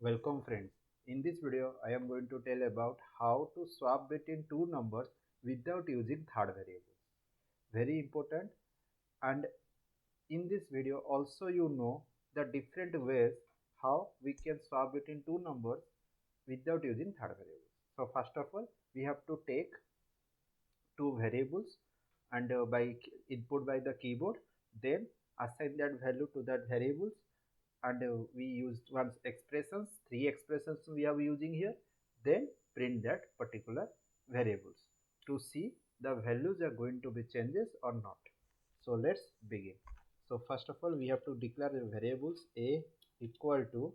Welcome friends. In this video, I am going to tell about how to swap between two numbers without using third variables. Very important. And in this video also you know the different ways how we can swap between two numbers without using third variables. So first of all, we have to take two variables and input by the keyboard, then assign that value to that variables, and we used once expressions, three expressions we are using here, then print that particular variables to see the values are going to be changes or not. So let's begin. So first of all, we have to declare the variables a equal to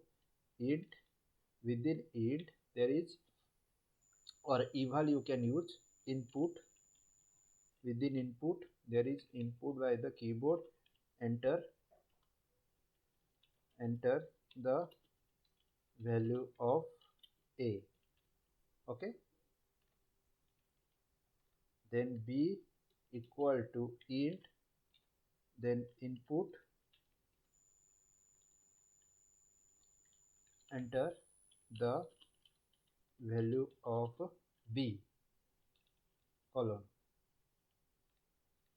int. Within int there is, or eval you can use, input. Within input there is input by the keyboard, enter the value of a. Okay, then b equal to int, then input, enter the value of b colon.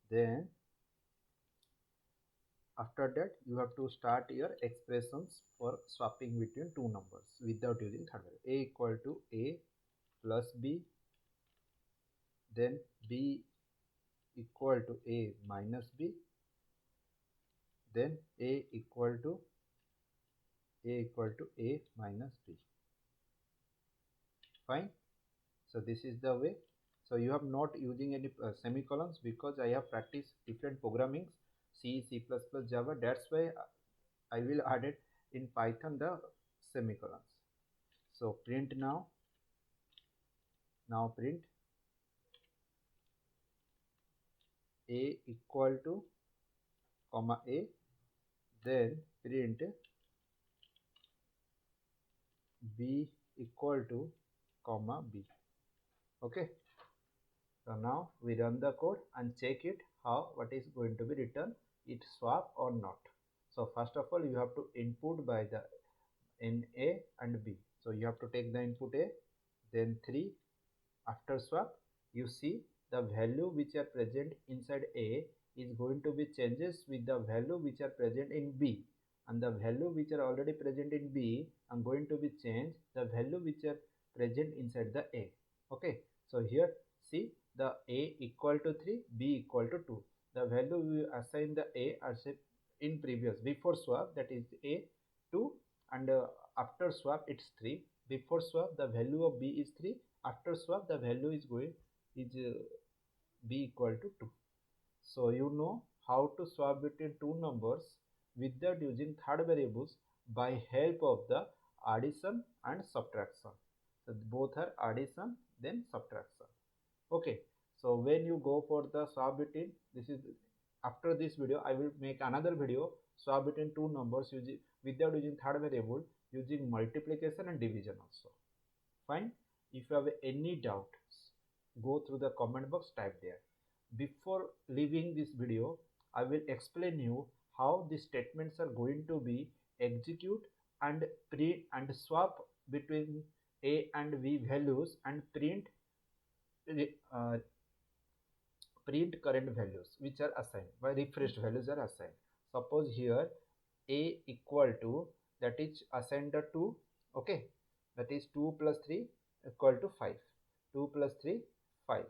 Then after that you have to start your expressions for swapping between two numbers without using third variable. A equal to a plus b, then b equal to a minus b, then a minus b. Fine. So this is the way. So you have not using any semicolons because I have practiced different programmings, C, C++, Java. That's why I will add it in Python the semicolons. So print now. Now print a equal to comma a, then print b equal to comma b. Okay. So now we run the code and check it how what is going to be written, it swap or not. So first of all you have to input by the in a and b. So you have to take the input a, then 3. After swap you see the value which are present inside a is going to be changes with the value which are present in b, and the value which are already present in b are going to be changed the value which are present inside the a. Okay, so here see the a equal to 3, b equal to 2. The value we assign the a are set in previous before swap, that is a 2, and after swap it's 3. Before swap the value of b is 3, after swap the value is b equal to 2. So you know how to swap between two numbers without using third variables by help of the addition and subtraction. So both are addition then subtraction. Okay, so when you go for the swap between, this is after this video I will make another video swap between two numbers using without using third variable, using multiplication and division also. Fine. If you have any doubt, go through the comment box, type there. Before leaving this video, I will explain you how these statements are going to be execute and print and swap between a and b values and uh, print current values which are assigned by refreshed values are assigned. Suppose here a equal to, that is assigned the 2. Okay, that is 2 plus 3 equal to 5. 2 plus 3 5.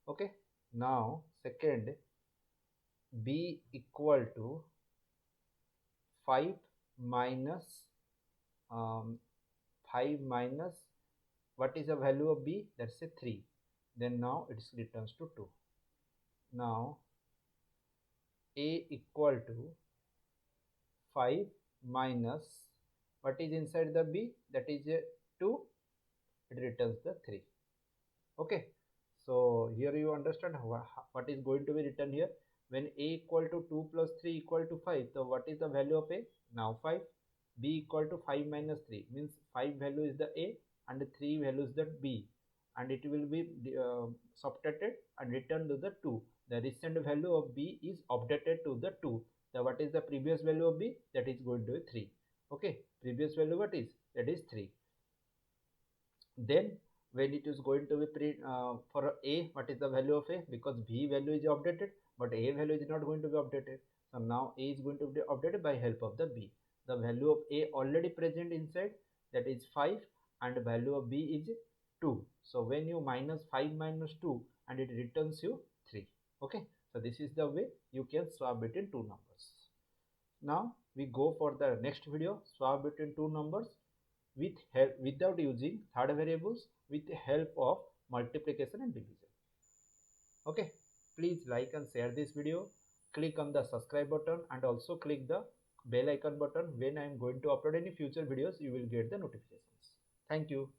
Okay, now second b equal to 5 minus um, 5 minus, what is the value of b, that's a 3. Then now it returns to 2. Now a equal to 5 minus, what is inside the b, that is a 2, it returns the 3. Okay, so here you understand what is going to be written here. When a equal to 2 plus 3 equal to 5, so what is the value of a, now 5. B equal to 5 minus 3 means 5 value is the a and 3 value is the b, and it will be subtracted and returned to the 2. The recent value of b is updated to the 2. The what is the previous value of b, that is going to be 3. Okay, previous value what is, that is 3. Then when it is going to be for a, what is the value of a, because b value is updated but a value is not going to be updated. So now a is going to be updated by help of the b. The value of a already present inside, that is 5, and the value of b is 2. So when you minus 5 minus 2, and it returns you 3. Okay, so this is the way you can swap between two numbers. Now we go for the next video, swap between two numbers with help, without using third variables, with the help of multiplication and division. Okay, please like and share this video. Click on the subscribe button and also click the bell icon button. When I am going to upload any future videos, you will get the notifications. Thank you.